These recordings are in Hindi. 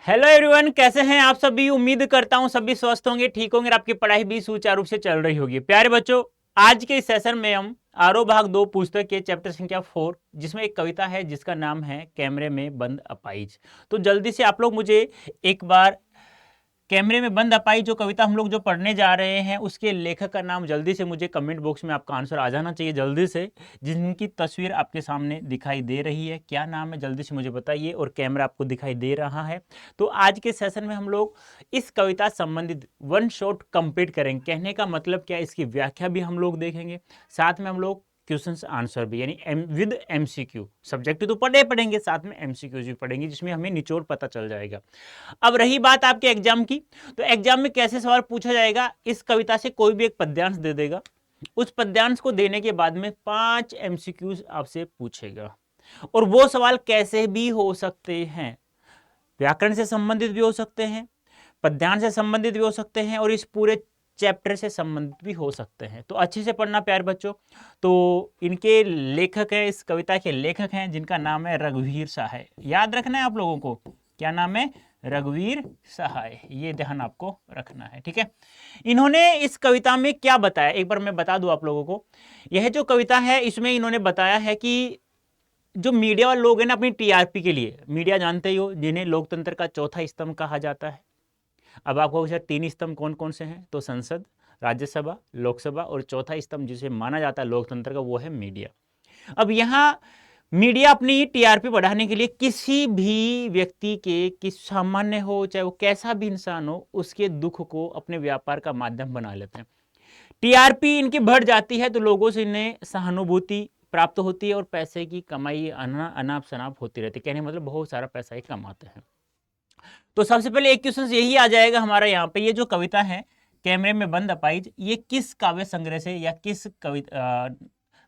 हेलो एवरीवन, कैसे हैं आप सभी। उम्मीद करता हूं सभी स्वस्थ होंगे, ठीक होंगे और आपकी पढ़ाई भी सुचारू रूप से चल रही होगी। प्यारे बच्चों, आज के इस सेशन में हम आरो भाग 2 पुस्तक के चैप्टर संख्या 4 जिसमें एक कविता है जिसका नाम है कैमरे में बंद अपाइज। तो जल्दी से आप लोग मुझे एक बार कैमरे में बंद अपाई जो कविता हम लोग जो पढ़ने जा रहे हैं उसके लेखक का नाम जल्दी से मुझे कमेंट बॉक्स में आपका आंसर आ जाना चाहिए जल्दी से। जिनकी तस्वीर आपके सामने दिखाई दे रही है, क्या नाम है जल्दी से मुझे बताइए और कैमरा आपको दिखाई दे रहा है। तो आज के सेशन में हम लोग इस कविता संबंधित वन शॉट कंप्लीट करेंगे। कहने का मतलब क्या, इसकी व्याख्या भी हम लोग देखेंगे, साथ में हम लोग क्वेश्चंस आंसर भी, यानी विद एमसीक्यू। सब्जेक्ट तो पढ़ेंगे, साथ में एमसीक्यूज भी पढ़ेंगे जिसमें हमें निचोड़ पता चल जाएगा। अब रही बात आपके एग्जाम की, तो एग्जाम में कैसे सवाल पूछा जाएगा। इस कविता से कोई भी एक पद्यांश दे देगा, उस पद्यांश को देने के बाद में 5 एमसीक्यूज आपसे पूछेगा और वो सवाल कैसे भी हो सकते हैं, व्याकरण से संबंधित भी हो सकते हैं, पद्यांश से संबंधित भी हो सकते हैं और इस पूरे चैप्टर से संबंधित भी हो सकते हैं। तो अच्छे से पढ़ना प्यारे बच्चों। तो इनके लेखक है, इस कविता के लेखक हैं जिनका नाम है रघुवीर सहाय। याद रखना है आप लोगों को, क्या नाम है, रघुवीर सहाय, ये ध्यान आपको रखना है, ठीक है। इन्होंने इस कविता में क्या बताया एक बार मैं बता दूं आप लोगों को। यह जो कविता है इसमें इन्होंने बताया है कि जो मीडिया वाले लोग हैं ना, अपनी टीआरपी के लिए, मीडिया जानते ही हो जिन्हें लोकतंत्र का चौथा स्तंभ कहा जाता है। अब आपको सर 3 स्तंभ कौन कौन से हैं, तो संसद, राज्यसभा, लोकसभा और चौथा स्तंभ जिसे माना जाता है लोकतंत्र का वो है मीडिया। अब यहाँ मीडिया अपनी टीआरपी बढ़ाने के लिए किसी भी व्यक्ति के, किस सामान्य हो चाहे वो कैसा भी इंसान हो, उसके दुख को अपने व्यापार का माध्यम बना लेते हैं। टीआरपी इनकी बढ़ जाती है तो लोगों से इन्हें सहानुभूति प्राप्त होती है और पैसे की कमाई अनाप शनाप होती रहती है। कहने मतलब बहुत सारा पैसा ही कमाते हैं। तो सबसे पहले एक क्वेश्चन यही आ जाएगा हमारा यहाँ पे, ये जो कविता है कैमरे में बंद अपाइज, ये किस काव्य संग्रह से या किस कविता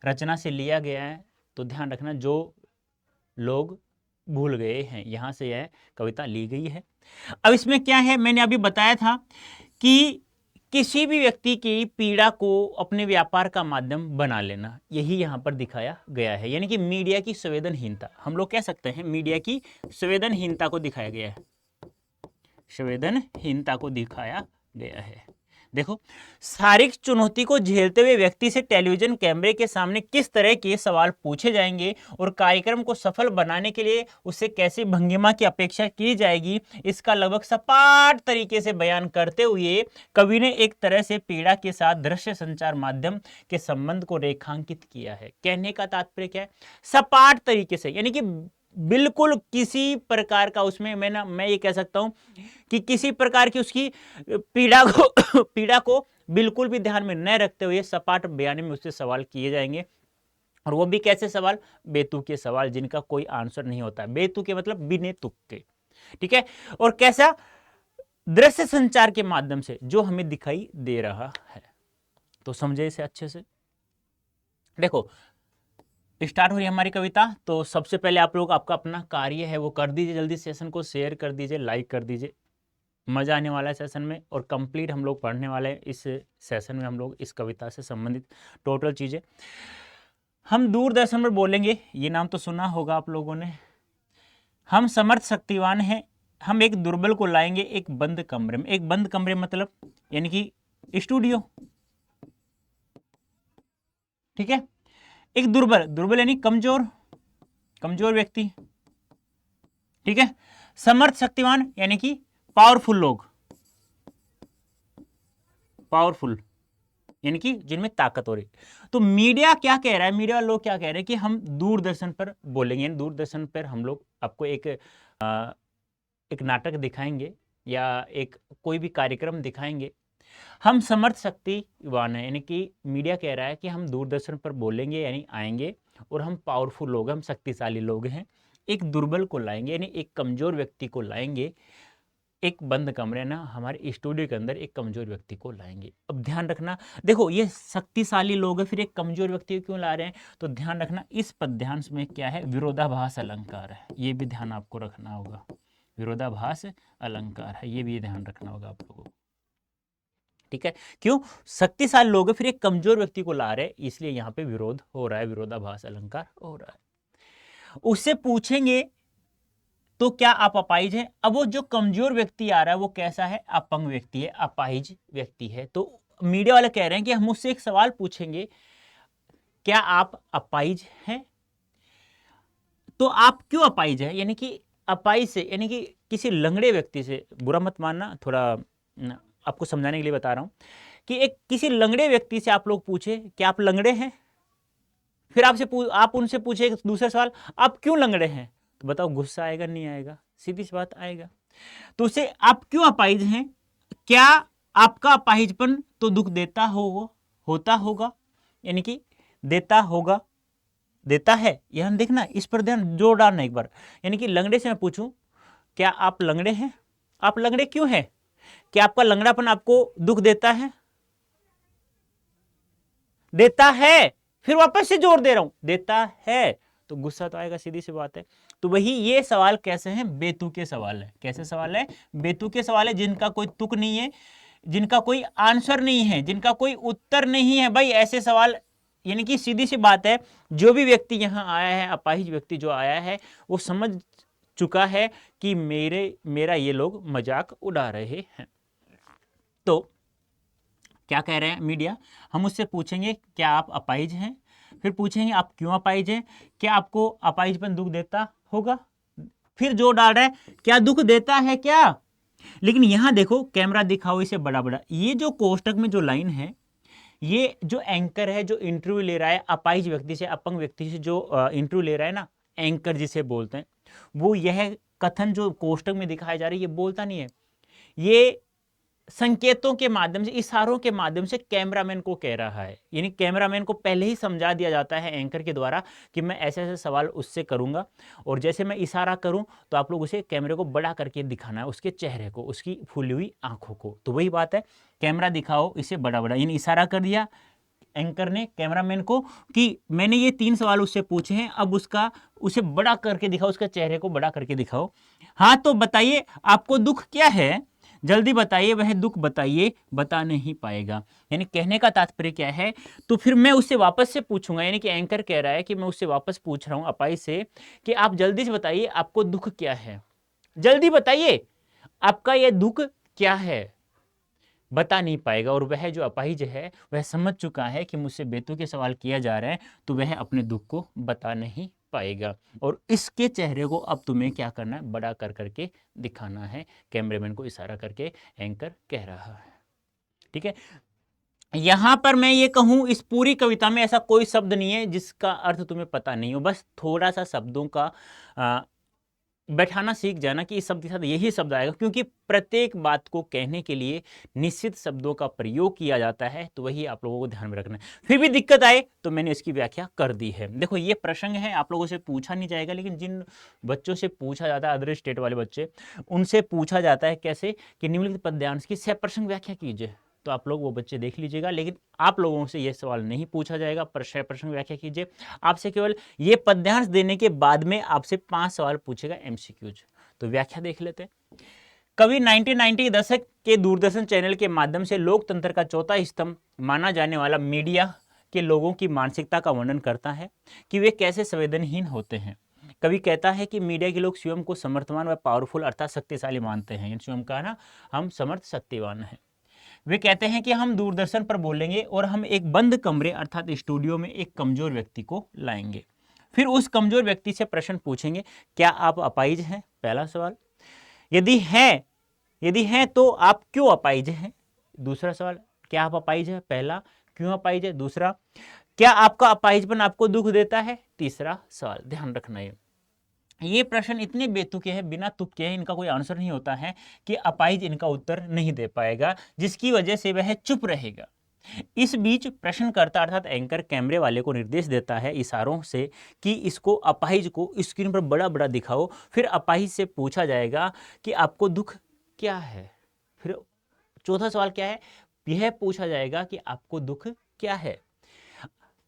रचना से लिया गया है। तो ध्यान रखना, जो लोग भूल गए हैं, यहाँ से यह कविता ली गई है। अब इसमें क्या है, मैंने अभी बताया था कि किसी भी व्यक्ति की पीड़ा को अपने व्यापार का माध्यम बना लेना, यही यहाँ पर दिखाया गया है। यानी कि मीडिया की संवेदनहीनता, हम लोग कह सकते हैं मीडिया की संवेदनहीनता को दिखाया गया है, संवेदनहीनता को दिखाया गया है। देखो, शारीरिक चुनौती को झेलते हुए व्यक्ति से टेलीविजन कैमरे के सामने किस तरह के सवाल पूछे जाएंगे और कार्यक्रम को सफल बनाने के लिए उससे कैसी भंगिमा की अपेक्षा की जाएगी, इसका लगभग सपाट तरीके से बयान करते हुए कवि ने एक तरह से पीड़ा के साथ दृश्य संचार माध्यम के संबंध को रेखांकित किया है। कहने का तात्पर्य क्या है, सपाट तरीके से, यानी कि बिल्कुल किसी प्रकार का उसमें मैं ये कह सकता हूं कि किसी प्रकार की उसकी पीड़ा को बिल्कुल भी ध्यान में न रखते हुए सपाट बयानी में उससे सवाल किए जाएंगे। और वो भी कैसे सवाल, बेतुके सवाल जिनका कोई आंसर नहीं होता, बेतुके मतलब बिने तुक्के, ठीक है। और कैसा, दृश्य संचार के माध्यम से जो हमें दिखाई दे रहा है। तो समझे इसे अच्छे से। देखो, स्टार्ट हो रही है हमारी कविता। तो सबसे पहले आप लोग आपका अपना कार्य है वो कर दीजिए, जल्दी सेशन को शेयर कर दीजिए, लाइक कर दीजिए। मजा आने वाला है सेशन में और कंप्लीट हम लोग पढ़ने वाले हैं इस सेशन में। हम लोग इस कविता से संबंधित टोटल चीजें हम दूरदर्शन पर बोलेंगे। ये नाम तो सुना होगा आप लोगों ने। हम समर्थ शक्तिवान हैं, हम एक दुर्बल को लाएंगे एक बंद कमरे में। एक बंद कमरे मतलब यानी कि स्टूडियो, ठीक है। एक दुर्बल यानी कमजोर, कमजोर व्यक्ति, ठीक है। समर्थ शक्तिवान यानी कि पावरफुल लोग, पावरफुल यानी कि जिनमें ताकत हो रही। तो मीडिया क्या कह रहा है, मीडिया लोग क्या कह रहे हैं कि हम दूरदर्शन पर बोलेंगे, दूरदर्शन पर हम लोग आपको एक नाटक दिखाएंगे या एक कोई भी कार्यक्रम दिखाएंगे। हम समर्थ शक्तिवान है, यानी कि मीडिया कह रहा है कि हम दूरदर्शन पर बोलेंगे यानी आएंगे और हम पावरफुल लोग, हम शक्तिशाली लोग हैं। एक दुर्बल को लाएंगे यानी एक कमजोर व्यक्ति को लाएंगे एक बंद कमरे ना, हमारे स्टूडियो के अंदर एक कमजोर व्यक्ति को लाएंगे। अब ध्यान रखना, देखो ये शक्तिशाली लोग हैं, फिर एक कमजोर व्यक्ति को क्यों ला रहे हैं। तो ध्यान रखना, इस पद्यांश में क्या है, विरोधाभास अलंकार है, ये भी ध्यान आपको रखना होगा। विरोधाभास अलंकार है, ये भी ध्यान रखना होगा आप लोगों को, ठीक है। क्यों, शक्तिशाली लोग हैं फिर एक कमजोर व्यक्ति को ला रहे हैं, इसलिए यहाँ पे विरोध हो रहा है, विरोधाभास अलंकार हो रहा है। उससे पूछेंगे तो क्या आप अपाहिज हैं? अब वो जो कमजोर व्यक्ति आ रहा है वो कैसा है? अपंग व्यक्ति है, अपाहिज व्यक्ति है। तो मीडिया वाले कह रहे हैं कि हम उससे एक सवाल पूछेंगे, क्या आप अपाहिज हैं? तो आप क्यों अपाहिज है? यानी कि अपाहिज से, यानी कि किसी लंगड़े व्यक्ति से, बुरा मत मानना, थोड़ा आपको समझाने के लिए बता रहा हूं कि एक किसी लंगड़े व्यक्ति से आप लोग पूछे क्या आप लंगड़े हैं, फिर आप उनसे पूछे दूसरा सवाल, आप क्यों लंगड़े हैं? तो बताओ गुस्सा आएगा नहीं आएगा? सीधी सी बात आएगा। तो उसे आप क्यों अपाहिज हैं, क्या आपका अपाहिजपन तो दुख होता होगा, यानी कि देता होगा, देता है, यह देखना, इस पर ध्यान जोर डालना एक बार। यानी कि लंगड़े से मैं पूछूं क्या आप लंगड़े हैं, आप लंगड़े क्यों हैं, क्या आपका लंगड़ापन आपको दुख देता है? देता है। फिर वापस से जोर दे रहा हूं, देता है, तो गुस्सा तो आएगा, सीधी सी बात है। तो वही ये सवाल कैसे हैं? बेतुके सवाल है। कैसे सवाल है? बेतुके सवाल है, जिनका कोई तुक नहीं है, जिनका कोई आंसर नहीं है, जिनका कोई उत्तर नहीं है। भाई ऐसे सवाल, यानी कि सीधी सी बात है, जो भी व्यक्ति यहां आया है, अपाहिज व्यक्ति जो आया है, वो समझ चुका है कि मेरा ये लोग मजाक उड़ा रहे हैं। तो क्या कह रहे हैं मीडिया? हम उससे पूछेंगे क्या आप अपाहिज हैं, फिर पूछेंगे आप क्यों अपाहिज हैं, क्या आपको अपाहिजपन दुख देता होगा, फिर जो डाल रहा है क्या दुख देता है क्या। लेकिन यहां देखो, कैमरा दिखाओ इसे बड़ा बड़ा, ये जो कोष्टक में जो लाइन है, ये जो एंकर है जो इंटरव्यू ले रहा है अपाहिज व्यक्ति से, अपंग व्यक्ति से जो इंटरव्यू ले रहा है ना, एंकर जिसे बोलते हैं, वो यह कथन जो कोष्टक में दिखाया जा रहा है ये बोलता नहीं है, ये संकेतों के माध्यम से, इशारों के माध्यम से कैमरामैन को कह रहा है। यानी कैमरामैन को पहले ही समझा दिया जाता है एंकर के द्वारा कि मैं ऐसे ऐसे सवाल उससे करूंगा, और जैसे मैं इशारा करूं तो आप लोग उसे कैमरे को बड़ा करके दिखाना है, उसके चेहरे को, उसकी फूली हुई आंखों को। तो वही बात है, कैमरा दिखाओ इसे बड़ा बड़ा, यानी इशारा कर दिया एंकर ने कैमरामैन को कि मैंने ये 3 सवाल उससे पूछे हैं, अब उसे बड़ा करके दिखाओ, उसके चेहरे को बड़ा करके दिखाओ। हाँ तो बताइए आपको दुख क्या है, जल्दी बताइए, वह दुख बताइए, बता नहीं पाएगा। यानी कहने का तात्पर्य क्या है? तो फिर मैं उससे वापस से पूछूंगा, यानी कि एंकर कह रहा है कि मैं उससे वापस पूछ रहा हूं अपाहिज से कि आप जल्दी से बताइए आपको दुख क्या है, जल्दी बताइए आपका यह दुख क्या है, बता नहीं पाएगा। और वह जो अपाहिज है वह समझ चुका है कि मुझसे बेतुके सवाल किया जा रहा है, तो वह अपने दुख को बता नहीं पाएगा। और इसके चेहरे को अब तुम्हें क्या करना है? बड़ा कर करके दिखाना है, कैमरामैन को इशारा करके एंकर कह रहा है। ठीक है, यहां पर मैं ये कहूं, इस पूरी कविता में ऐसा कोई शब्द नहीं है जिसका अर्थ तुम्हें पता नहीं हो, बस थोड़ा सा शब्दों का बैठाना सीख जाना कि इस शब्द के साथ यही शब्द आएगा, क्योंकि प्रत्येक बात को कहने के लिए निश्चित शब्दों का प्रयोग किया जाता है, तो वही आप लोगों को ध्यान में रखना है। फिर भी दिक्कत आए तो मैंने इसकी व्याख्या कर दी है। देखो ये प्रसंग है, आप लोगों से पूछा नहीं जाएगा, लेकिन जिन बच्चों से पूछा जाता है, अदर स्टेट वाले बच्चे, उनसे पूछा जाता है कैसे कि निम्नलिखित पद्यांश की सह प्रसंग व्याख्या कीजिए, तो आप लोग वो बच्चे देख लीजिएगा। लेकिन आप लोगों से ये सवाल नहीं पूछा जाएगा, प्रश्न व्याख्या कीजिए। आपसे केवल ये पद्यांश देने के बाद में आपसे 5 सवाल पूछेगा एमसीक्यूज। तो व्याख्या देख लेते हैं। कवि 1990 दशक के दूरदर्शन चैनल के माध्यम से लोकतंत्र का चौथा स्तंभ माना जाने वाला मीडिया के लोगों की मानसिकता का वर्णन करता है कि वे कैसे संवेदनहीन होते हैं। कवि कहता है कि मीडिया के लोग स्वयं को समर्थवान व पावरफुल अर्थात शक्तिशाली मानते हैं। स्वयं का ना, हम समर्थ शक्तिवान हैं। वे कहते हैं कि हम दूरदर्शन पर बोलेंगे और हम एक बंद कमरे अर्थात स्टूडियो में एक कमजोर व्यक्ति को लाएंगे, फिर उस कमजोर व्यक्ति से प्रश्न पूछेंगे, क्या आप अपाहिज हैं? पहला सवाल। यदि हैं तो आप क्यों अपाहिज हैं? दूसरा सवाल, क्या आप अपाहिज हैं? पहला, क्यों अपाहिज है? दूसरा, क्या आपका अपाहिजपन आपको दुख देता है? तीसरा सवाल। ध्यान रखना ये प्रश्न इतने बेतुके हैं, बिना तुक के हैं, इनका कोई आंसर नहीं होता है कि अपाहिज इनका उत्तर नहीं दे पाएगा, जिसकी वजह से वह चुप रहेगा। इस बीच प्रश्नकर्ता अर्थात एंकर कैमरे वाले को निर्देश देता है इशारों से कि इसको अपाहिज को स्क्रीन पर बड़ा बड़ा दिखाओ। फिर अपाहिज से पूछा जाएगा कि आपको दुख क्या है। फिर चौथा सवाल क्या है? यह पूछा जाएगा कि आपको दुख क्या है,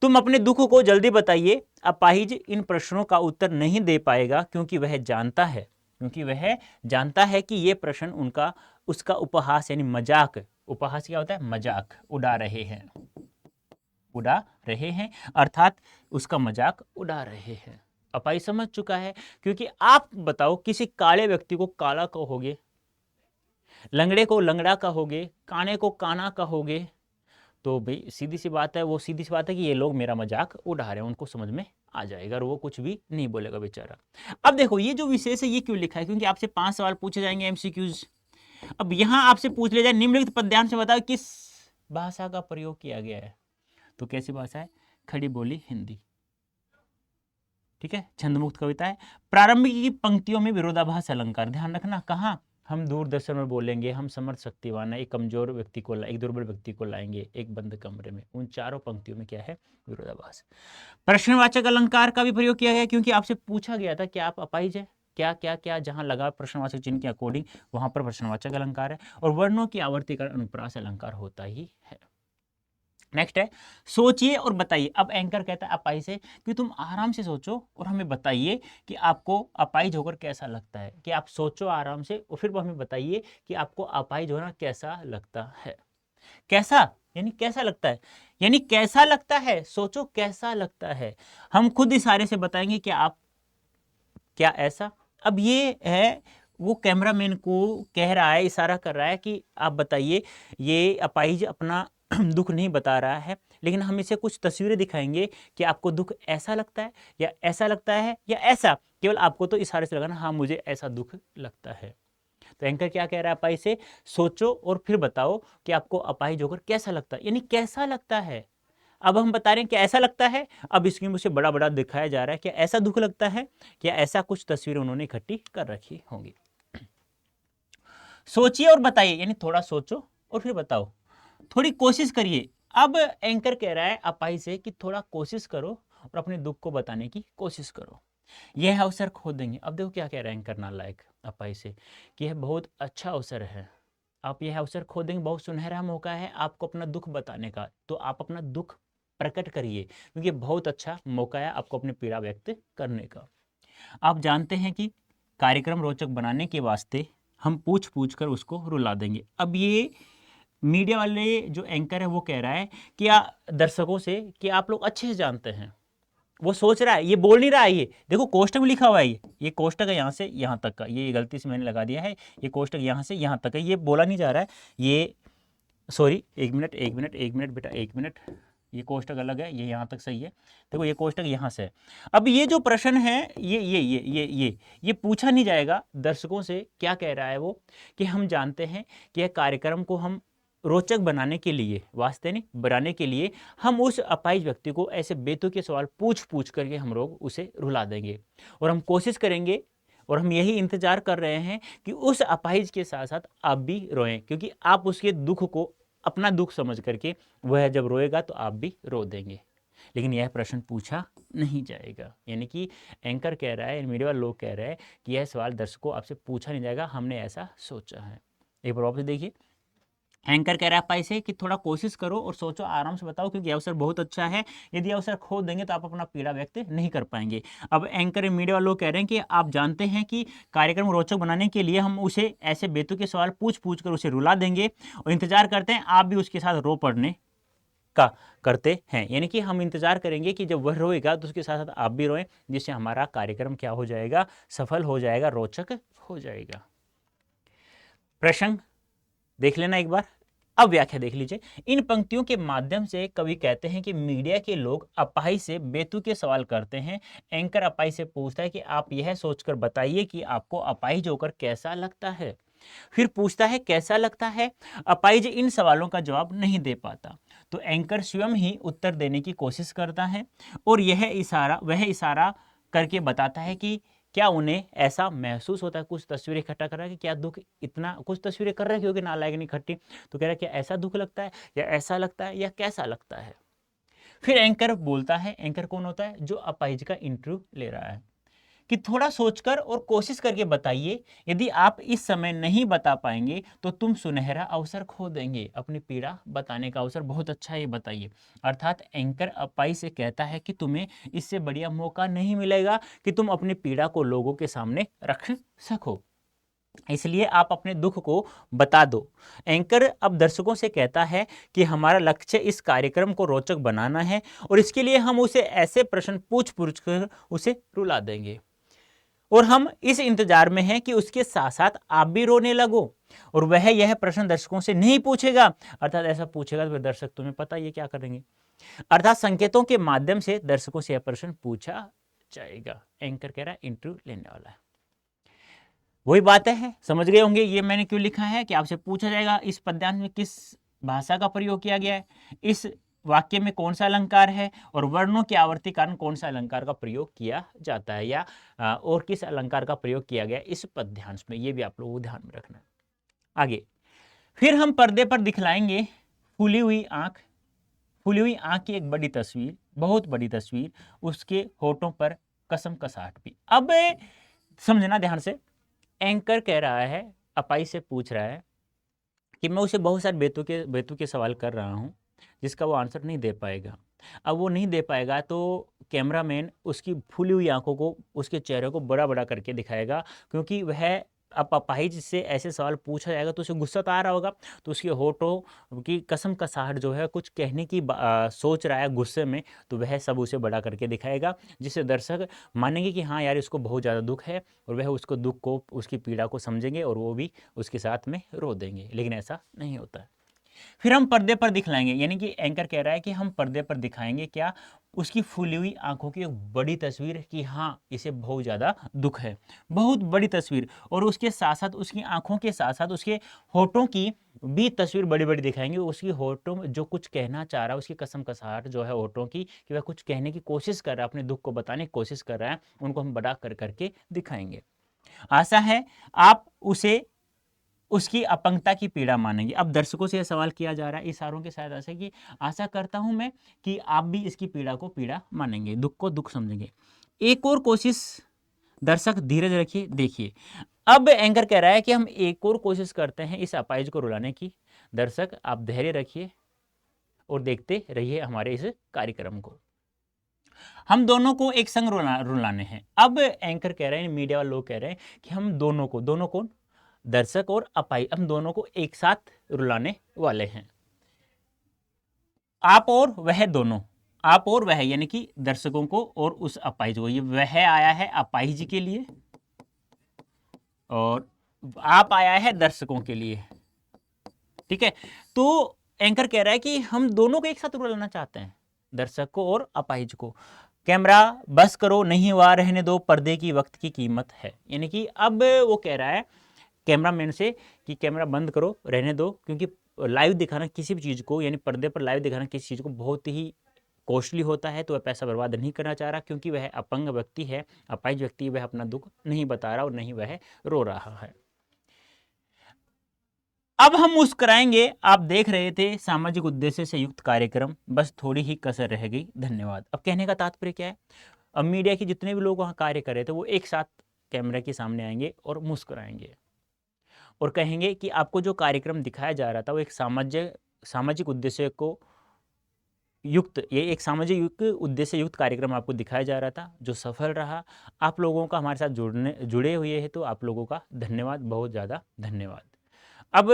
तुम अपने दुख को जल्दी बताइए। अपाहिज इन प्रश्नों का उत्तर नहीं दे पाएगा क्योंकि वह जानता है कि ये प्रश्न उसका उपहास यानी मजाक, उपहास क्या होता है? मजाक उड़ा रहे हैं, अर्थात उसका मजाक उड़ा रहे हैं। अपाहिज समझ चुका है। क्योंकि आप बताओ किसी काले व्यक्ति को काला कहोगे, लंगड़े को लंगड़ा कहोगे, काने को काना कहोगे, तो भाई सीधी सी बात है, वो सीधी सी बात है कि ये लोग मेरा मजाक उड़ा रहे हैं, उनको समझ में आ जाएगा और वो कुछ भी नहीं बोलेगा बेचारा। अब देखो ये जो विशेष है ये क्यों लिखा है, क्योंकि आपसे 5 सवाल पूछे जाएंगे एमसीक्यूज। अब यहां आपसे पूछ ले जाए निम्नलिखित पद्यांश से बताओ किस भाषा का प्रयोग किया गया है, तो कैसी भाषा है, खड़ी बोली हिंदी। ठीक है, छंदमुक्त कविता है। प्रारंभिक की पंक्तियों में विरोधाभास अलंकार, ध्यान रखना, कहाँ हम दूरदर्शन में बोलेंगे, हम समर्थ शक्तिवान है, एक कमजोर व्यक्ति को एक दुर्बल व्यक्ति को लाएंगे एक बंद कमरे में, उन चारों पंक्तियों में क्या है, विरोधाभास। प्रश्नवाचक अलंकार का भी प्रयोग किया गया, क्योंकि आपसे पूछा गया था कि आप अपाहिज है, क्या क्या क्या, जहां लगा प्रश्नवाचक चिन्ह के अकॉर्डिंग वहां पर प्रश्नवाचक अलंकार है। और वर्णों की आवर्तीकरण अनुप्रास अलंकार होता ही है। नेक्स्ट है, सोचिए और बताइए। अब एंकर कहता है अपाहिज से कि तुम आराम से सोचो और हमें बताइए कि आपको अपाहिज होकर कैसा लगता है, कि आप सोचो आराम से और फिर हमें बताइए कि आपको अपाहिज होना कैसा लगता है। कैसा यानी कैसा लगता है, यानी कैसा लगता है, सोचो कैसा लगता है। हम खुद इशारे से बताएंगे कि आप क्या ऐसा। अब ये है वो कैमरामैन को कह रहा है, इशारा कर रहा है कि आप बताइए, ये अपाहिज अपना दुख नहीं बता रहा है, लेकिन हम इसे कुछ तस्वीरें दिखाएंगे कि आपको दुख ऐसा लगता है या ऐसा लगता है या ऐसा, केवल आपको तो इशारे से लगाना, हाँ मुझे ऐसा दुख लगता है। तो एंकर क्या कह रहा है अपाहिज से, सोचो और फिर बताओ कि आपको अपाहिज होकर कैसा लगता है, यानी कैसा लगता है। अब हम बता रहे हैं कि ऐसा लगता है, अब इसकी मुझसे बड़ा बड़ा दिखाया जा रहा है कि ऐसा दुख लगता है, कि ऐसा कुछ तस्वीरें उन्होंने इकट्ठी कर रखी होंगी। सोचिए और बताइए, यानी थोड़ा सोचो और फिर बताओ, थोड़ी कोशिश करिए। अब एंकर कह रहा है अपाहिज से कि थोड़ा कोशिश करो और अपने दुख को बताने की कोशिश करो, यह अवसर खो देंगे। अब देखो क्या कह रहा है एंकर नालायक अपाहिज से, कि यह बहुत अच्छा अवसर है, आप यह अवसर खो देंगे, बहुत सुनहरा मौका है आपको अपना दुख बताने का, तो आप अपना दुख प्रकट करिए, क्योंकि बहुत अच्छा मौका है आपको अपनी पीड़ा व्यक्त करने का। आप जानते हैं कि कार्यक्रम रोचक बनाने के वास्ते हम पूछ पूछ कर उसको रुला देंगे। अब ये मीडिया वाले जो एंकर है वो कह रहा है कि दर्शकों से कि आप लोग अच्छे से जानते हैं, वो सोच रहा है, ये बोल नहीं रहा है। ये देखो कोष्टक में लिखा हुआ है, ये कोष्टक है यहाँ से यहाँ तक का, ये गलती से मैंने लगा दिया है, ये कोष्टक यहाँ से यहाँ तक है, ये बोला नहीं जा रहा है। ये सॉरी, एक मिनट बेटा, एक मिनट, ये कोष्टक अलग है, ये यहाँ तक सही है। देखो ये कोष्टक यहाँ से है। अब ये जो प्रश्न है ये पूछा नहीं जाएगा दर्शकों से। क्या कह रहा है वो, कि हम जानते हैं कि यह कार्यक्रम को हम रोचक बनाने के लिए, वास्ते नहीं बनाने के लिए, हम उस अपाहिज व्यक्ति को ऐसे बेतुके सवाल पूछ पूछ करके हम लोग उसे रुला देंगे, और हम कोशिश करेंगे और हम यही इंतजार कर रहे हैं कि उस अपाहिज के साथ साथ आप भी रोएं, क्योंकि आप उसके दुख को अपना दुख समझ करके वह जब रोएगा तो आप भी रो देंगे। लेकिन यह प्रश्न पूछा नहीं जाएगा, यानी कि एंकर कह रहा है, मीडिया वाले लोग कह रहे हैं कि यह सवाल दर्शकों आपसे पूछा नहीं जाएगा, हमने ऐसा सोचा है। एक बार वापस देखिए, एंकर कह रहा है अपाहिज से कि थोड़ा कोशिश करो और सोचो, आराम से बताओ, क्योंकि अवसर बहुत अच्छा है, यदि अवसर खो देंगे तो आप अपना पीड़ा व्यक्त नहीं कर पाएंगे। अब एंकर मीडिया वाले लोग कह रहे हैं कि आप जानते हैं कि कार्यक्रम रोचक बनाने के लिए हम उसे ऐसे बेतुके सवाल पूछ पूछ कर उसे रुला देंगे, और इंतजार करते हैं आप भी उसके साथ रो पड़ने का करते हैं, यानी कि हम इंतजार करेंगे कि जब वह रोएगा तो उसके साथ साथ आप भी रोएं, जिससे हमारा कार्यक्रम क्या हो जाएगा, सफल हो जाएगा, रोचक हो जाएगा। प्रसंग देख लेना एक बार, अब व्याख्या देख लीजिए। इन पंक्तियों के माध्यम से कवि कहते हैं कि मीडिया के लोग अपाहिज से बेतुके सवाल करते हैं। एंकर अपाहिज से पूछता है कि आप यह सोचकर बताइए कि आपको अपाहिज होकर कैसा लगता है। फिर पूछता है कैसा लगता है। अपाहिज इन सवालों का जवाब नहीं दे पाता, तो एंकर स्वयं ही उत्तर देने की कोशिश करता है, और वह इशारा करके बताता है कि क्या उन्हें ऐसा महसूस होता है, कुछ तस्वीरें इकट्ठा कर रहा है कि क्या दुख इतना, कुछ तस्वीरें कर रहे हैं क्योंकि नालायक नहीं इकट्ठी, तो कह रहा है क्या ऐसा दुख लगता है या ऐसा लगता है या कैसा लगता है। फिर एंकर बोलता है, एंकर कौन होता है, जो अपाहिज का इंटरव्यू ले रहा है, कि थोड़ा सोचकर और कोशिश करके बताइए, यदि आप इस समय नहीं बता पाएंगे तो तुम सुनहरा अवसर खो देंगे, अपनी पीड़ा बताने का अवसर बहुत अच्छा है, ये बताइए। अर्थात एंकर अपाहिज से कहता है कि तुम्हें इससे बढ़िया मौका नहीं मिलेगा कि तुम अपनी पीड़ा को लोगों के सामने रख सको। इसलिए आप अपने दुख को बता दो। एंकर अब दर्शकों से कहता है कि हमारा लक्ष्य इस कार्यक्रम को रोचक बनाना है और इसके लिए हम उसे ऐसे प्रश्न पूछ पूछ कर उसे रुला देंगे और हम इस इंतजार में हैं कि उसके साथ साथ आप भी रोने लगो। और वह यह प्रश्न दर्शकों से नहीं पूछेगा, अर्थात ऐसा पूछेगा तो फिर दर्शक तुम्हें पता ये क्या करेंगे, अर्थात संकेतों के माध्यम से दर्शकों से यह प्रश्न पूछा जाएगा। एंकर कह रहा है इंटरव्यू लेने वाला है। वही बातें हैं, समझ गए होंगे ये मैंने क्यों लिखा है कि आपसे पूछा जाएगा इस पद्यांश में किस भाषा का प्रयोग किया गया है, इस वाक्य में कौन सा अलंकार है और वर्णों की आवर्ती कारण कौन सा अलंकार का प्रयोग किया जाता है या और किस अलंकार का प्रयोग किया गया इस पद्यांश में, ये भी आप लोगों को ध्यान में रखना है। आगे फिर हम पर्दे पर दिखलाएंगे फूली हुई आंख, फूली हुई आंख की एक बड़ी तस्वीर, बहुत बड़ी तस्वीर, उसके होठों पर कसम कसाहट भी। अब समझना ध्यान से, एंकर कह रहा है, अपाई से पूछ रहा है कि मैं उसे बहुत सारे बेतु के सवाल कर रहा हूँ जिसका वो आंसर नहीं दे पाएगा। अब वो नहीं दे पाएगा तो कैमरामैन उसकी फूली हुई आंखों को, उसके चेहरे को बड़ा बड़ा करके दिखाएगा, क्योंकि वह अब अपाहिज से ऐसे सवाल पूछा जाएगा तो उसे गुस्सा तो आ रहा होगा, तो उसके होठों की कसम कसाहट जो है कुछ कहने की सोच रहा है गुस्से में, तो वह सब उसे बड़ा करके दिखाएगा जिससे दर्शक मानेंगे कि हाँ यार इसको बहुत ज़्यादा दुख है और वह उसको दुख को, उसकी पीड़ा को समझेंगे और वो भी उसके साथ में रो देंगे। लेकिन ऐसा नहीं होता है। फिर हम पर्दे पर दिखलाएंगे, यानी कि एंकर कह रहा है कि हम पर्दे पर दिखाएंगे क्या, उसकी फूली हुई आंखों की एक बड़ी तस्वीर कि हाँ इसे बहुत ज़्यादा दुख है, बहुत बड़ी तस्वीर, और उसके साथ साथ उसकी आंखों के साथ साथ उसके होठों की भी तस्वीर बड़ी बड़ी दिखाएंगे। उसकी होठों में जो कुछ कहना चाह रहा है, उसकी कसम कसाहट जो है होठों की, कि वह कुछ कहने की कोशिश कर रहा है, अपने दुख को बताने की कोशिश कर रहा है, उनको हम बड़ा कर करके दिखाएंगे। आशा है आप उसे उसकी अपंगता की पीड़ा मानेंगे। अब दर्शकों से यह सवाल किया जा रहा है इशारों के सहायता से कि आशा करता हूं मैं कि आप भी इसकी पीड़ा को पीड़ा मानेंगे, दुख को दुख समझेंगे। एक और कोशिश, दर्शक धीरज रखिए, देखिए। अब एंकर कह रहा है कि हम एक और कोशिश करते हैं इस अपाहिज को रुलाने की। दर्शक आप धैर्य रखिए और देखते रहिए हमारे इस कार्यक्रम को। हम दोनों को एक संग रुलाने हैं। अब एंकर कह रहे हैं, मीडिया वाले लोग कह रहे हैं कि हम दोनों को दर्शक और अपाई, हम दोनों को एक साथ रुलाने वाले हैं। आप और वह दोनों, आप और वह यानी कि दर्शकों को और उस अपाहिज को। ये वह आया है अपाहिज के लिए और आप आया है दर्शकों के लिए, ठीक है। तो एंकर कह रहा है कि हम दोनों को एक साथ रुलाना चाहते हैं, दर्शक को और अपाहिज को। कैमरा बस करो, नहीं हुआ रहने दो, पर्दे की वक्त की कीमत है। यानी कि अब वो कह रहा है कैमरामैन से कि कैमरा बंद करो, रहने दो, क्योंकि लाइव दिखाना किसी भी चीज़ को, यानी पर्दे पर लाइव दिखाना किसी चीज़ को बहुत ही कॉस्टली होता है, तो वह पैसा बर्बाद नहीं करना चाह रहा, क्योंकि वह अपंग व्यक्ति है, अपाहिज व्यक्ति, वह अपना दुख नहीं बता रहा और नहीं वह रो रहा है। अब हम मुस्कुराएंगे, आप देख रहे थे सामाजिक उद्देश्य से युक्त कार्यक्रम, बस थोड़ी ही कसर रह गई, धन्यवाद। अब कहने का तात्पर्य क्या है, अब मीडिया के जितने भी लोग वहाँ कार्य कर रहे थे वो एक साथ कैमरे के सामने आएंगे और मुस्कुराएंगे और कहेंगे कि आपको जो कार्यक्रम दिखाया जा रहा था वो एक सामाजिक उद्देश्य को युक्त, ये एक सामाजिक युक्त उद्देश्य युक्त कार्यक्रम आपको दिखाया जा रहा था जो सफल रहा। आप लोगों का हमारे साथ जुड़े हुए हैं, तो आप लोगों का धन्यवाद, बहुत ज़्यादा धन्यवाद। अब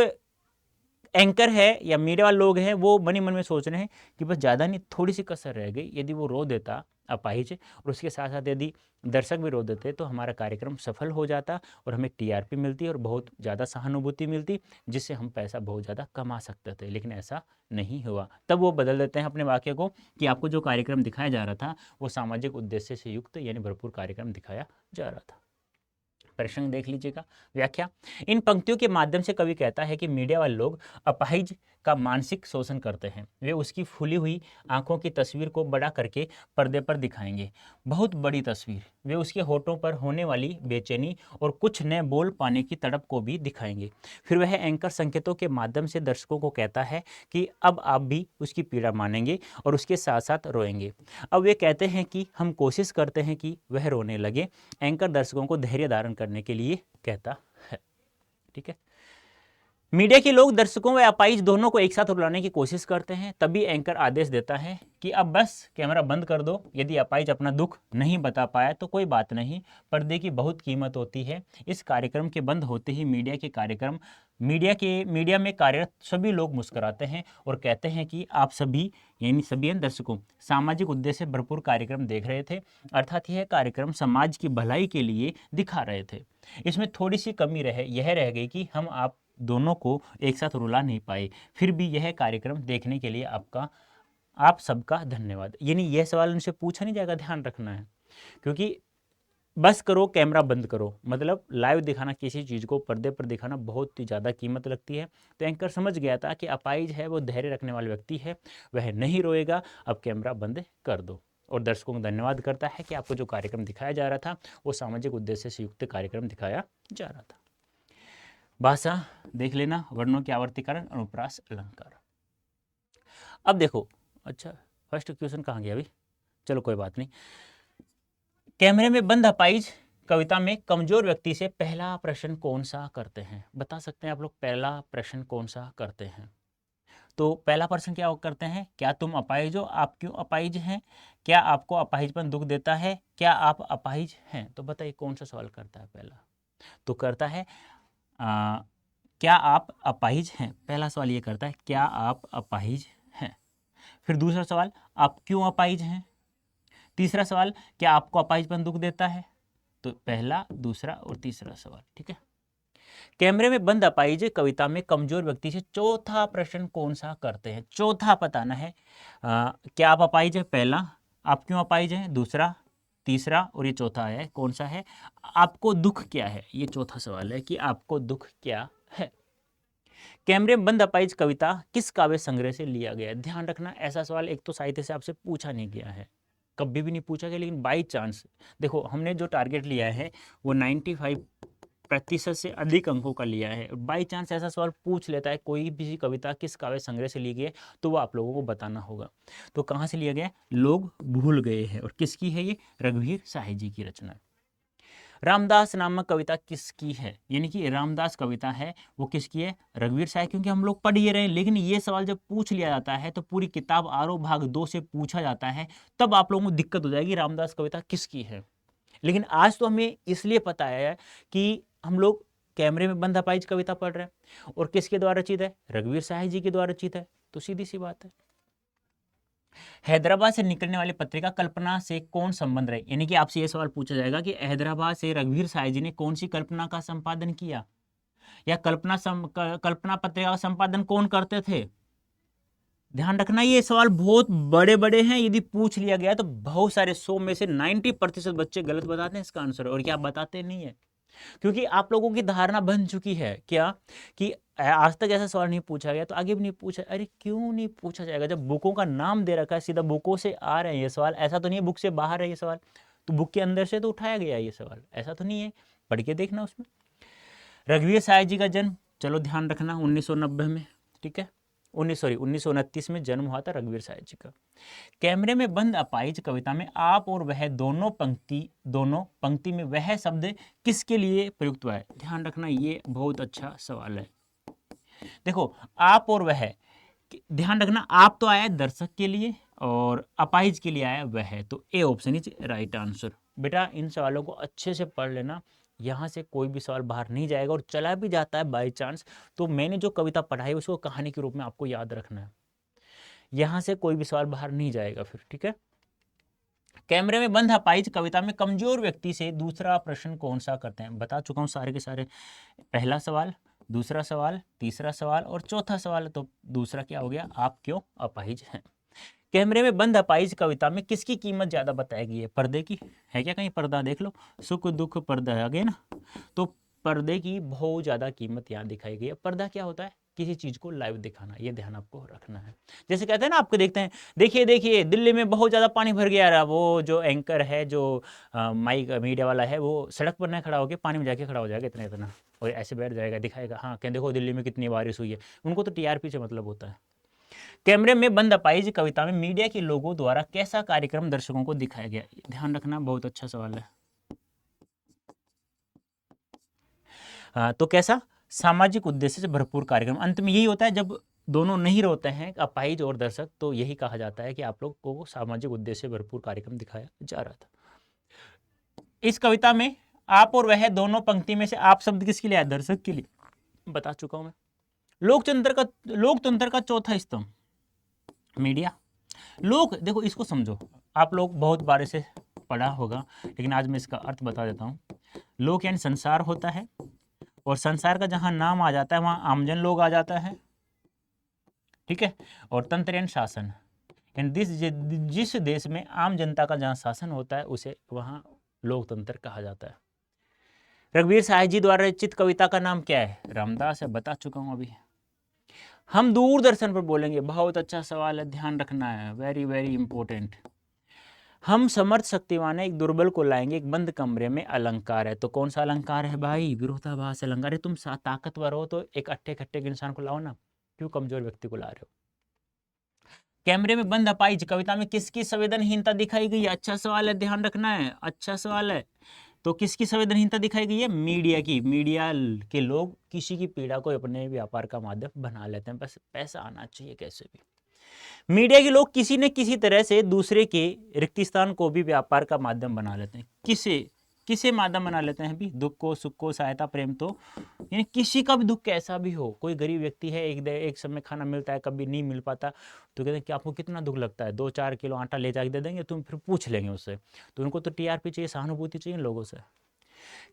एंकर है या मीडिया वाले लोग हैं वो मन ही मन में सोच रहे हैं कि बस ज़्यादा नहीं, थोड़ी सी कसर रह गई, यदि वो रो देता अपाहिज और उसके साथ साथ यदि दर्शक भी रो देते तो हमारा कार्यक्रम सफल हो जाता और हमें टीआरपी मिलती और बहुत ज़्यादा सहानुभूति मिलती, जिससे हम पैसा बहुत ज़्यादा कमा सकते थे। लेकिन ऐसा नहीं हुआ। तब वो बदल देते हैं अपने वाक्य को कि आपको जो कार्यक्रम दिखाया जा रहा था वो सामाजिक उद्देश्य से युक्त यानी भरपूर कार्यक्रम दिखाया जा रहा था। प्रसंग देख लीजिएगा। व्याख्या, इन पंक्तियों के माध्यम से कवि कहता है कि मीडिया वाले लोग अपाहिज का मानसिक शोषण करते हैं। वे उसकी फूली हुई आंखों की तस्वीर को बड़ा करके पर्दे पर दिखाएंगे, बहुत बड़ी तस्वीर। वे उसके होठों पर होने वाली बेचैनी और कुछ न बोल पाने की तड़प को भी दिखाएंगे। फिर वह एंकर संकेतों के माध्यम से दर्शकों को कहता है कि अब आप भी उसकी पीड़ा मानेंगे और उसके साथ साथ रोएंगे। अब वे कहते हैं कि हम कोशिश करते हैं कि वह रोने लगे। एंकर दर्शकों को धैर्य धारण करने के लिए कहता है, ठीक है। मीडिया के लोग दर्शकों व अपाइज दोनों को एक साथ रुलाने की कोशिश करते हैं। तभी एंकर आदेश देता है कि अब बस कैमरा बंद कर दो। यदि अपाइज अपना दुख नहीं बता पाया तो कोई बात नहीं, पर्दे की बहुत कीमत होती है। इस कार्यक्रम के बंद होते ही मीडिया में कार्यरत सभी लोग मुस्कुराते हैं और कहते हैं कि आप सभी, यानी सभी दर्शकों, सामाजिक उद्देश्य से भरपूर कार्यक्रम देख रहे थे, अर्थात यह कार्यक्रम समाज की भलाई के लिए दिखा रहे थे। इसमें थोड़ी सी कमी यह रह गई कि हम आप दोनों को एक साथ रुला नहीं पाए। फिर भी यह कार्यक्रम देखने के लिए आप सबका धन्यवाद। यानी यह सवाल उनसे पूछा नहीं जाएगा, ध्यान रखना है, क्योंकि बस करो कैमरा बंद करो, मतलब लाइव दिखाना, किसी चीज़ को पर्दे पर दिखाना बहुत ही ज़्यादा कीमत लगती है। तो एंकर समझ गया था कि अपाइज है वो धैर्य रखने वाला व्यक्ति है, वह नहीं रोएगा, अब कैमरा बंद कर दो। और दर्शकों को धन्यवाद करता है कि आपको जो कार्यक्रम दिखाया जा रहा था वो सामाजिक उद्देश्य से युक्त कार्यक्रम दिखाया जा रहा था। भाषा देख लेना, वर्णों के आवर्तीकरण, अनुप्रास, अलंकार। अब देखो, अच्छा फर्स्ट क्वेश्चन कहाँ गया अभी, चलो कोई बात नहीं। कैमरे में बंद अपाइज कविता में कमजोर व्यक्ति से पहला प्रश्न कौन सा करते हैं? बता सकते हैं आप लोग पहला प्रश्न कौन सा करते हैं? तो पहला प्रश्न क्या करते हैं? क्या तुम अपाहिज हो? आप क्यों अपाहिज हैं? क्या आपको अपाहिजपन दुख देता है? क्या आप अपाहिज हैं? तो बताइए कौन सा सवाल करता है पहला? तो करता है क्या आप अपाहिज हैं। पहला सवाल ये करता है क्या आप अपाहिज हैं। फिर दूसरा सवाल, आप क्यों अपाहिज हैं। तीसरा सवाल, क्या आपको अपाहिजपन दुख देता है। तो पहला, दूसरा और तीसरा सवाल, ठीक है। कैमरे में बंद अपाहिज कविता में कमजोर व्यक्ति से चौथा प्रश्न कौन सा करते हैं? चौथा बताना है। क्या आप अपाहिज है, पहला। आप क्यों अपाहिज हैं, दूसरा। तीसरा और ये चौथा है, कौन सा है? आपको दुख क्या है। ये चौथा सवाल है कि आपको दुख क्या है। कैमरे में बंद अपाहिज कविता किस काव्य संग्रह से लिया गया? ध्यान रखना, ऐसा सवाल एक तो साहित्य से आपसे पूछा नहीं गया है, कभी भी नहीं पूछा गया, लेकिन बाई चांस देखो हमने जो टारगेट लिया है वो 95% से अधिक अंकों का लिया है। बाई चांस ऐसा सवाल पूछ लेता है कोई भी कविता किस काव्य संग्रह से ली गई है, तो वो आप लोगों को बताना होगा। तो कहाँ से लिया गया? लोग भूल गए हैं। और किसकी है ये? रघुवीर साहनी जी की रचना। रामदास नामक कविता किसकी है? यानी कि रामदास कविता है वो किसकी है? रघुवीर साहनी। क्योंकि हम लोग पढ़ ही रहे हैं, लेकिन ये सवाल जब पूछ लिया जाता है तो पूरी किताब आरोह भाग 2 से पूछा जाता है, तब आप लोगों को दिक्कत हो जाएगी रामदास कविता किसकी है। लेकिन आज तो हमें इसलिए पता है कि हम लोग कैमरे में बंद अपाहिज कविता पढ़ रहे हैं और किसके द्वारा रचित है? रघुवीर साहनी जी के द्वारा रचित है। तो सीधी सी बात है। हैदराबाद से निकलने वाली पत्रिका कल्पना से कौन संबंध रहे? यानी कि आपसे यह सवाल पूछा जाएगा कि हैदराबाद से रघुवीर साहनी जी ने कौन सी कल्पना का संपादन किया, या कल्पना पत्रिका का संपादन कौन करते थे। ध्यान रखना, ये सवाल बहुत बड़े बड़े हैं, यदि पूछ लिया गया तो बहुत सारे 100 में से 90% बच्चे गलत बताते हैं इसका आंसर, और क्या बताते नहीं है। क्योंकि आप लोगों की धारणा बन चुकी है क्या कि आज तक ऐसा सवाल नहीं पूछा गया तो आगे भी नहीं पूछा। अरे क्यों नहीं पूछा जाएगा? जब बुकों का नाम दे रखा है, सीधा बुकों से आ रहे हैं ये सवाल, ऐसा तो नहीं है बुक से बाहर है ये सवाल, तो बुक के अंदर से तो उठाया गया ये सवाल, ऐसा तो नहीं है, पढ़ के देखना उसमें। रघुवीर साहनी जी का जन्म, चलो ध्यान रखना, 1990 में, ठीक है, 1929 में जन्म हुआ था रघुवीर साहनी जी का। कैमरे में बंद अपाहिज कविता में आप और वह दोनों पंक्ति में वह शब्द किसके लिए प्रयुक्त हुआ है? ध्यान रखना, ये बहुत अच्छा सवाल है। देखो आप और वह, ध्यान रखना, आप तो आया दर्शक के लिए और अपाहिज के लिए आया वह, तो A option is right answer. बेटा इन सवालों को अच्छे से पढ़ लेना, यहाँ से कोई भी सवाल बाहर नहीं जाएगा, और चला भी जाता है बाई चांस तो मैंने जो कविता पढ़ाई उसको कहानी के रूप में आपको याद रखना है, यहाँ से कोई भी सवाल बाहर नहीं जाएगा फिर, ठीक है। कैमरे में बंद अपाहिज कविता में कमजोर व्यक्ति से दूसरा प्रश्न कौन सा करते हैं? बता चुका हूं सारे के सारे, पहला सवाल, दूसरा सवाल, तीसरा सवाल और चौथा सवाल। तो दूसरा क्या हो गया? आप क्यों अपाहिज हैं। कैमरे में बंद अपाहिज कविता में किसकी कीमत ज्यादा बताई गई है? पर्दे की है क्या? कहीं पर्दा देख लो, सुख दुख पर्दा आगे ना, तो पर्दे की बहुत ज्यादा कीमत यहाँ दिखाई गई है। पर्दा क्या होता है? किसी चीज को लाइव दिखाना, ये ध्यान आपको रखना है। जैसे कहते हैं ना, आपको देखते हैं, देखिए देखिए दिल्ली में बहुत ज्यादा पानी भर गया रहा, वो जो एंकर है, जो माइक मीडिया वाला है, वो सड़क पर ना खड़ा होकर पानी में जाके खड़ा हो जाएगा इतना इतना, और ऐसे बैठ जाएगा, दिखाएगा हाँ क्या देखो दिल्ली में कितनी बारिश हुई है। उनको तो टीआरपी से मतलब होता है। कैमरे में बंद अपाहिज कविता में मीडिया के लोगों द्वारा कैसा कार्यक्रम दर्शकों को दिखाया गया? ध्यान रखना, बहुत अच्छा सवाल है। तो कैसा? सामाजिक उद्देश्य से भरपूर कार्यक्रम। अंत में यही होता है जब दोनों नहीं रोते हैं, अपाहिज और दर्शक, तो यही कहा जाता है कि आप लोग को सामाजिक उद्देश्य से भरपूर कार्यक्रम दिखाया जा रहा था। इस कविता में आप और वह दोनों पंक्ति में से आप शब्द किसके लिए आया? दर्शक के लिए, बता चुका हूं मैं। लोकतंत्र का चौथा स्तंभ मीडिया। देखो इसको समझो, आप लोग बहुत बार इसे पढ़ा होगा, लेकिन आज मैं इसका अर्थ बता देता हूं। लोक यानी संसार होता है, और संसार का जहां नाम आ जाता है वहां आमजन लोग आ जाता है, ठीक है। और तंत्र यानी शासन, जिस देश में आम जनता का जहां शासन होता है उसे वहां लोकतंत्र कहा जाता है। रघुवीर साय जी द्वारा रचित कविता का नाम क्या है? रामदास है, बता चुका हूं अभी। हम दूरदर्शन पर बोलेंगे, बहुत अच्छा सवाल है, ध्यान रखना है, वेरी वेरी इंपॉर्टेंट। हम समर्थ शक्तिवान है, एक दुर्बल को लाएंगे एक बंद कमरे में, अलंकार है। तो कौन सा अलंकार है भाई? विरोधाभास अलंकार है। तुम ताकतवर हो तो एक अट्ठे खट्टे इंसान को लाओ ना, क्यों कमजोर व्यक्ति को ला रहे हो? कैमरे में बंद अपाहिज कविता में किसकी संवेदनहीनता दिखाई गई है? अच्छा सवाल है, ध्यान रखना है, अच्छा सवाल है। तो किसकी संवेदनहीनता दिखाई गई है? मीडिया की। मीडिया के लोग किसी की पीड़ा को अपने व्यापार का माध्यम बना लेते हैं, बस पैसा आना चाहिए कैसे भी। मीडिया के लोग किसी न किसी तरह से दूसरे के रिक्त स्थान को भी व्यापार का माध्यम बना लेते हैं। किसे माध्यम बना लेते हैं भी? दुख को, सुख को, सहायता, प्रेम। तो यानी किसी का भी दुख कैसा भी हो, कोई गरीब व्यक्ति है, एक समय खाना मिलता है, कभी नहीं मिल पाता, तो कहते हैं कि आपको कितना दुख लगता है, 2-4 किलो आटा ले जाके दे देंगे, तुम फिर पूछ लेंगे उससे। तो उनको तो टीआरपी चाहिए, सहानुभूति चाहिए लोगों से।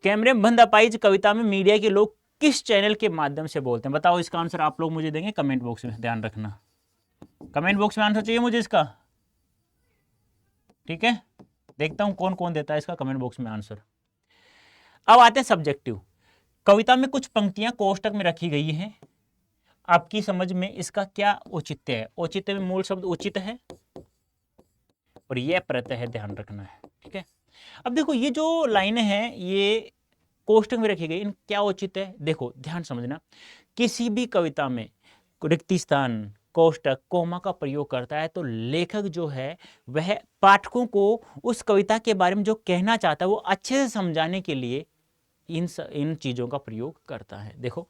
कैमरे में बंद अपाहिज कविता में मीडिया के लोग किस चैनल के माध्यम से बोलते हैं? बताओ, इसका आंसर आप लोग मुझे देंगे कमेंट बॉक्स में, ध्यान रखना। कमेंट बॉक्स में आंसर चाहिए मुझे इसका, ठीक है। देखता हूं कौन कौन देता है इसका कमेंट बॉक्स में आंसर। अब आते हैं सब्जेक्टिव। कविता में कुछ पंक्तियां कोष्टक में रखी गई हैं, आपकी समझ में इसका क्या औचित्य है? औचित्य में मूल शब्द उचित है और यह प्रत्यय है, ध्यान रखना है, ठीक है। अब देखो ये जो लाइनें हैं ये कोष्टक में रखी गई, इन क्या औचित्य है? देखो ध्यान समझना, किसी भी कविता में रिक्त स्थान, कोष्टक, कोमा का प्रयोग करता है तो लेखक जो है वह पाठकों को उस कविता के बारे में जो कहना चाहता है वो अच्छे से समझाने के लिए इन चीजों का प्रयोग करता है। देखो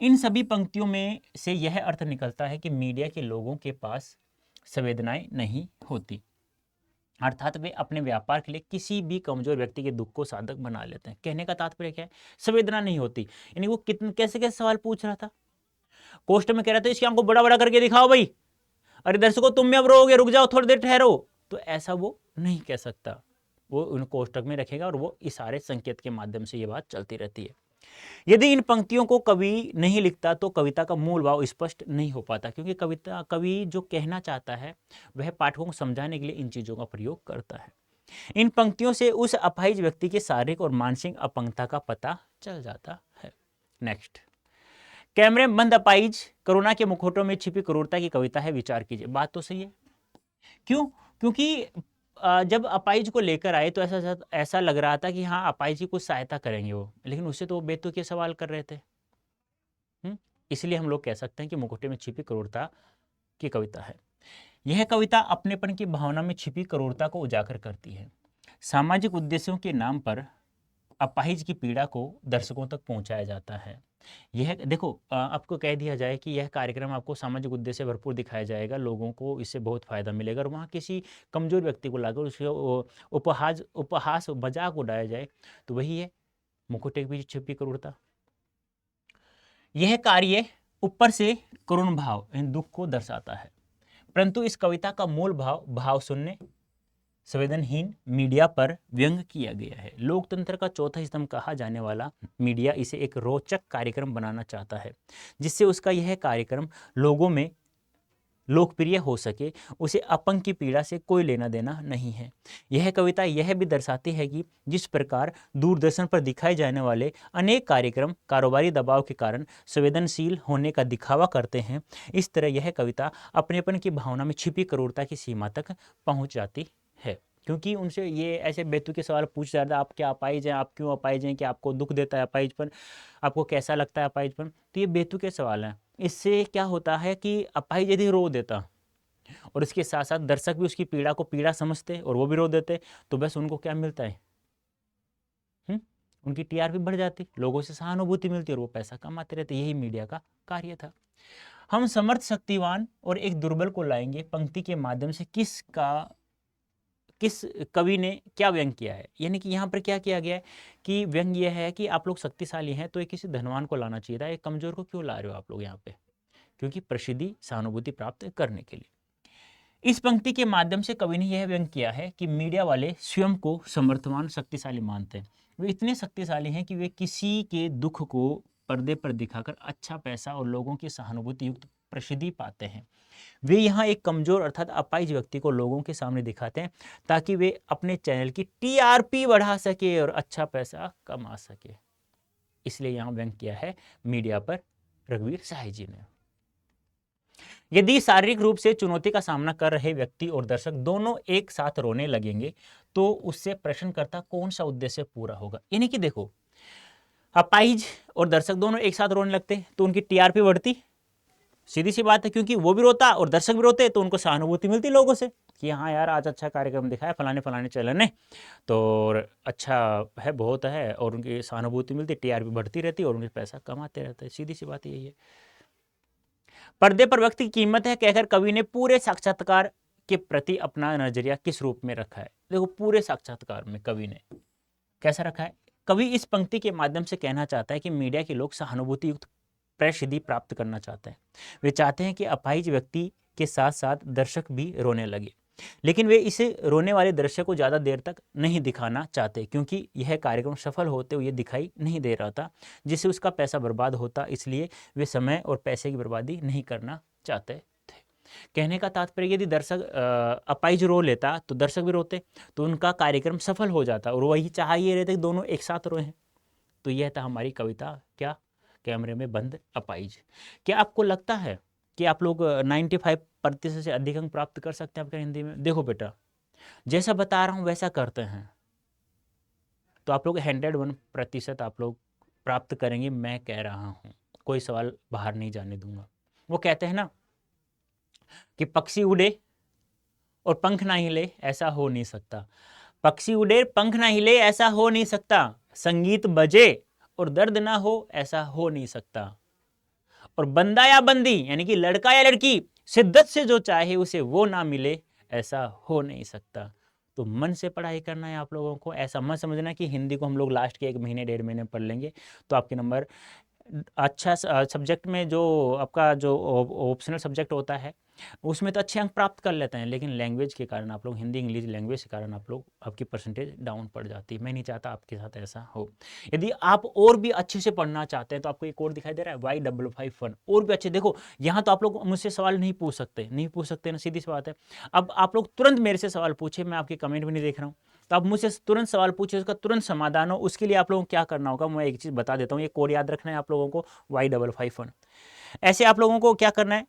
इन सभी पंक्तियों में से यह अर्थ निकलता है कि मीडिया के लोगों के पास संवेदनाएं नहीं होती, अर्थात वे अपने व्यापार के लिए किसी भी कमजोर व्यक्ति के दुख को साधक बना लेते हैं। कहने का तात्पर्य क्या है? संवेदना नहीं होती। यानी वो कैसे कैसे सवाल पूछ रहा था, कोष्ट में कह रहा था इसकी आंखों बड़ा बड़ा करके दिखाओ भाई, अरे दर्शकों तुम भी अब रोओगे, रुक जाओ थोड़ी देर ठहरो, तो ऐसा वो नहीं कह सकता। वो उन कोष्टक में रखेगा और वो इशारे संकेत के माध्यम से ये बात चलती रहती है। यदि इन पंक्तियों को कवि नहीं लिखता तो कविता का मूल भाव स्पष्ट नहीं हो पाता, क्योंकि कवि जो कहना चाहता है वह पाठकों को समझाने के लिए इन चीजों का प्रयोग करता है। इन पंक्तियों से उस अपाहिज व्यक्ति के शारीरिक और मानसिक अपंगता का पता चल जाता है। नेक्स्ट, कैमरे में बंद अपाहिज करुणा के मुखौटों में छिपी क्रूरता की कविता है, विचार कीजिए। बात तो सही है, क्यों? क्योंकि जब अपाहिज को लेकर आए तो ऐसा लग रहा था कि हाँ अपाहिज की कुछ सहायता करेंगे वो, लेकिन उससे तो वो बेतुके सवाल कर रहे थे। इसलिए हम लोग कह सकते हैं कि मुखौटे में छिपी क्रूरता की कविता है। यह कविता अपनेपन की भावना में छिपी क्रूरता को उजागर करती है। सामाजिक उद्देश्यों के नाम पर अपाहिज की पीड़ा को दर्शकों तक पहुंचाया जाता है। यह देखो आपको कह दिया जाए कि यह कार्यक्रम आपको सामाजिक उद्देश्य से भरपूर दिखाया जाएगा, लोगों को इससे बहुत फायदा मिलेगा, और वहाँ किसी कमजोर व्यक्ति को लाकर उसके उपहास मजाक उड़ाया जाए, तो वही है मुखौटे के पीछे छिपी क्रूरता। यह कार्य ऊपर से करुण भाव इन दुख को दर्शाता है, परंतु इस कविता का मूल भाव शून्य संवेदनहीन मीडिया पर व्यंग किया गया है। लोकतंत्र का चौथा स्तंभ कहा जाने वाला मीडिया इसे एक रोचक कार्यक्रम बनाना चाहता है, जिससे उसका यह कार्यक्रम लोगों में लोकप्रिय हो सके। उसे अपंग की पीड़ा से कोई लेना देना नहीं है। यह कविता यह भी दर्शाती है कि जिस प्रकार दूरदर्शन पर दिखाए जाने वाले अनेक कार्यक्रम कारोबारी दबाव के कारण संवेदनशील होने का दिखावा करते हैं, इस तरह यह कविता अपनेपन की भावना में छिपी क्रूरता की सीमा तक पहुंच जाती है। क्योंकि उनसे ये ऐसे बेतुके सवाल पूछ रहा था, आप क्या अपाहिज हैं, आप क्यों अपाहिज हैं, कि आपको दुख देता है अपाहिजपन, आपको कैसा लगता है अपाहिजपन, तो ये बेतुके सवाल हैं। इससे क्या होता है कि अपाहिज यदि रो देता और इसके साथ साथ दर्शक भी उसकी पीड़ा को पीड़ा समझते और वो भी रो देते, तो बस उनको क्या मिलता है, उनकी टीआरपी बढ़ जाती, लोगों से सहानुभूति मिलती और वो पैसा कमाते रहते। यही मीडिया का कार्य था। हम समर्थ, शक्तिवान और एक दुर्बल को लाएंगे पंक्ति के माध्यम से। किस कवि ने क्या व्यंग किया है, यानी कि यहाँ पर क्या किया गया है कि व्यंग यह है कि आप लोग शक्तिशाली हैं तो एक किसी धनवान को लाना चाहिए था, एक कमजोर को क्यों ला रहे हो आप लोग यहाँ पे, क्योंकि प्रसिद्धि, सहानुभूति प्राप्त करने के लिए। इस पंक्ति के माध्यम से कवि ने यह व्यंग किया है कि मीडिया वाले स्वयं को समर्थवान, शक्तिशाली मानते हैं। वे इतने शक्तिशाली हैं कि वे किसी के दुख को पर्दे पर दिखाकर अच्छा पैसा और लोगों की सहानुभूति युक्त प्रसिद्धि पाते हैं। वे यहाँ एक कमजोर अर्थात अपाहिज व्यक्ति को लोगों के सामने दिखाते हैं ताकि वे अपने चैनल की टीआरपी बढ़ा सके और अच्छा पैसा कमा सके। इसलिए यहाँ व्यंग किया है मीडिया पर रघुवीर सहाय जी ने। यदि शारीरिक रूप से चुनौती का सामना कर रहे व्यक्ति और दर्शक दोनों एक साथ रोने लगेंगे तो उससे प्रश्नकर्ता कौन सा उद्देश्य पूरा होगा। यानी कि देखो, अपाहिज और दर्शक दोनों एक साथ रोने लगते तो उनकी टीआरपी बढ़ती, सीधी सी बात है, क्योंकि वो भी रोता और दर्शक भी रोते तो उनको सहानुभूति मिलती लोगों से कि हाँ यार आज अच्छा कार्यक्रम दिखाया फलाने चैनल ने, तो अच्छा है, बहुत है, और उनकी सहानुभूति मिलती, टीआरपी बढ़ती रहती और उनके पैसा कमाते रहते। सीधी सी बात यही है। पर्दे पर वक्त की कीमत है कहकर कवि ने पूरे साक्षात्कार के प्रति अपना नजरिया किस रूप में रखा है। देखो, पूरे साक्षात्कार में कवि ने कैसा रखा है। कवि इस पंक्ति के माध्यम से कहना चाहता है कि मीडिया के लोग सहानुभूति युक्त प्रसिद्धि प्राप्त करना चाहते हैं। वे चाहते हैं कि अपाहिज व्यक्ति के साथ साथ दर्शक भी रोने लगे, लेकिन वे इसे रोने वाले दृश्य को ज़्यादा देर तक नहीं दिखाना चाहते क्योंकि यह कार्यक्रम सफल होते हुए दिखाई नहीं दे रहा था, जिससे उसका पैसा बर्बाद होता। इसलिए वे समय और पैसे की बर्बादी नहीं करना चाहते थे। कहने का तात्पर्य, यदि दर्शक अपाहिज रो लेता तो दर्शक भी रोते तो उनका कार्यक्रम सफल हो जाता, और वही चाह ये रहते कि दोनों एक साथ रोए हैं। तो यह था हमारी कविता, क्या, कैमरे में बंद अपाहिज। क्या आपको लगता है कि आप लोग 95% से अधिक अंक प्राप्त कर सकते हैं आपके हिंदी में? देखो बेटा, जैसा बता रहा हूं वैसा करते हैं तो आप लोग 101% आप लोग प्राप्त करेंगे, मैं कह रहा हूं। कोई सवाल बाहर नहीं जाने दूंगा। वो कहते हैं ना कि पक्षी उड़े और पंख ना हिले, ऐसा हो नहीं सकता। पक्षी उड़े पंख ना हिले, ऐसा हो नहीं सकता। संगीत बजे और दर्द ना हो, ऐसा हो नहीं सकता। और बंदा या बंदी यानी कि लड़का या लड़की शिद्दत से जो चाहे उसे वो ना मिले, ऐसा हो नहीं सकता। तो मन से पढ़ाई करना है आप लोगों को। ऐसा मत समझना कि हिंदी को हम लोग लास्ट के 1 महीने 1.5 महीने पढ़ लेंगे तो आपके नंबर अच्छा सब्जेक्ट में, जो आपका जो ऑप्शनल सब्जेक्ट होता है उसमें तो अच्छे अंक प्राप्त कर लेते हैं, लेकिन लैंग्वेज के कारण आप लोग, हिंदी इंग्लिश लैंग्वेज के कारण आप लोग, आपकी परसेंटेज डाउन पड़ जाती है। मैं नहीं चाहता आपके साथ ऐसा हो। यदि आप और भी अच्छे से पढ़ना चाहते हैं तो आपको एक कोड दिखाई दे रहा है Y551, और भी अच्छे। देखो यहाँ तो आप लोग मुझसे सवाल नहीं पूछ सकते ना, सीधी सी बात है। अब आप लोग तुरंत मेरे से सवाल पूछे, मैं आपके कमेंट भी नहीं देख रहा हूँ, तो आप मुझसे तुरंत सवाल पूछे, उसका तुरंत समाधान हो। उसके लिए आप लोगों को क्या करना होगा, मैं एक चीज़ बता देता हूँ। ये कोड याद रखना है आप लोगों को, Y551। ऐसे आप लोगों को क्या करना है,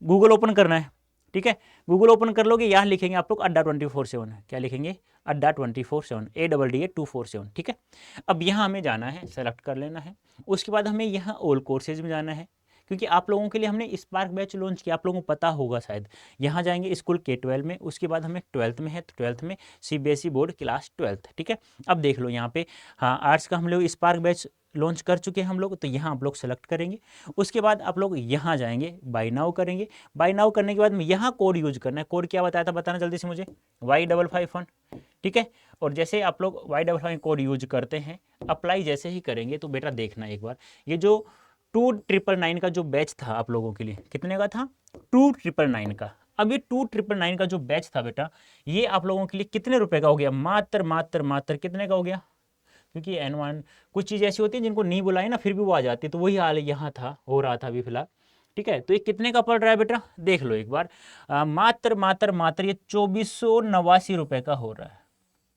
गूगल ओपन करना है, ठीक है। गूगल ओपन कर लोगे, यहाँ लिखेंगे आप लोग अड्डा 24/7। क्या लिखेंगे? अड्डा 24/7, ADDA247, ठीक है। अब यहाँ हमें जाना है, सेलेक्ट कर लेना है। उसके बाद हमें यहाँ ऑल कोर्सेज में जाना है, क्योंकि आप लोगों के लिए हमने स्पार्क बैच लॉन्च किया, आप लोगों को पता होगा शायद। यहाँ जाएंगे स्कूल K12 में, उसके बाद हमें 12th में है, तो 12th में CBSE बोर्ड क्लास 12th, ठीक है। अब देख लो यहाँ पे, हाँ आर्ट्स का हम लोग स्पार्क बैच लॉन्च कर चुके हैं हम लोग, तो यहाँ आप लोग सेलेक्ट करेंगे। उसके बाद आप लोग यहाँ जाएंगे, बाय नाउ करेंगे। बाय नाउ करने के बाद में यहाँ कोड यूज करना है। कोड क्या बताया था, बताना जल्दी से मुझे, Y551, ठीक है। और जैसे आप लोग Y551 कोड यूज करते हैं, अप्लाई जैसे ही करेंगे तो बेटा देखना एक बार, ये जो 2999 का जो बैच था आप लोगों के लिए, कितने का था? 2999 का। अब ये 2999 का जो बैच था बेटा, ये आप लोगों के लिए कितने रुपए का हो गया? मात्र कितने का हो गया? क्योंकि N1 कुछ चीज़ ऐसी होती है जिनको नहीं बुलाए ना फिर भी वो आ जाती है, तो वही हाल यहाँ था, हो रहा था अभी फिलहाल, ठीक है। तो ये कितने का पड़ रहा है बेटा, देख लो एक बार, मात्र ये 2489 रुपए का हो रहा है।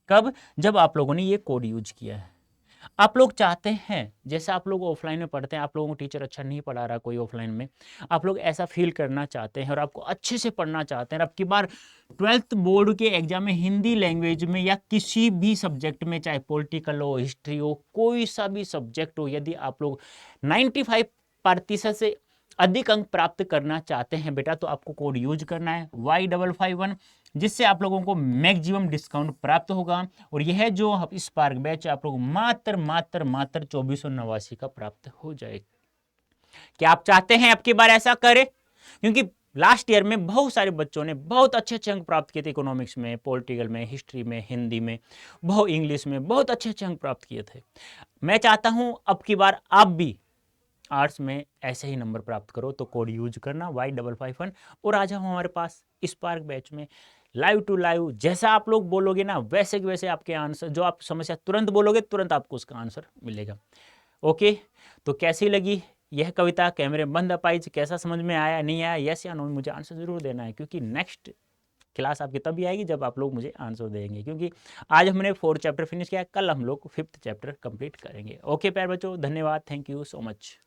कब? जब आप लोगों ने ये कोड यूज किया है। आप लोग चाहते हैं, जैसे आप लोग ऑफलाइन में पढ़ते हैं, आप लोगों को टीचर अच्छा नहीं पढ़ा रहा कोई ऑफलाइन में, आप लोग ऐसा फील करना चाहते हैं और आपको अच्छे से पढ़ना चाहते हैं, अब की बार 12th बोर्ड के एग्जाम में हिंदी लैंग्वेज में या किसी भी सब्जेक्ट में, चाहे पॉलिटिकल हो, हिस्ट्री हो, कोई सा भी सब्जेक्ट हो, यदि आप लोग 95% से अधिक अंक प्राप्त करना चाहते हैं बेटा, तो आपको कोड यूज करना है Y551। जिससे आप लोगों को मैक्सिमम डिस्काउंट प्राप्त होगा। और यह जो स्पार्क बैच आप लोगों को मात्र मात्र मात्र 2489 का प्राप्त हो जाएगा। क्या आप चाहते हैं आपकी बार ऐसा करें? क्योंकि लास्ट ईयर में बहुत सारे बच्चों ने बहुत अच्छे अच्छे अंक प्राप्त किए थे, इकोनॉमिक्स में, पॉलिटिकल में, हिस्ट्री में, हिंदी में, बहुत इंग्लिश में बहुत अच्छे अच्छे अंक प्राप्त किए थे। मैं चाहता हूं अब की बार आप भी आर्ट्स में ऐसे ही नंबर प्राप्त करो। तो कोड यूज करना Y551 और आ जाओ हमारे पास स्पार्क बैच में लाइव टू लाइव। जैसा आप लोग बोलोगे ना वैसे के वैसे आपके आंसर, जो आप समस्या तुरंत बोलोगे तुरंत आपको उसका आंसर मिलेगा। ओके, तो कैसी लगी यह कविता? कैमरे बंद अपाइज, कैसा समझ में आया नहीं आया, यस या नो मुझे आंसर जरूर देना है, क्योंकि नेक्स्ट क्लास आपकी तभी आएगी जब आप लोग मुझे आंसर देंगे। क्योंकि आज हमने 4 चैप्टर फिनिश किया, कल हम लोग 5th चैप्टर कंप्लीट करेंगे। ओके प्यारे बच्चों, धन्यवाद, थैंक यू सो मच।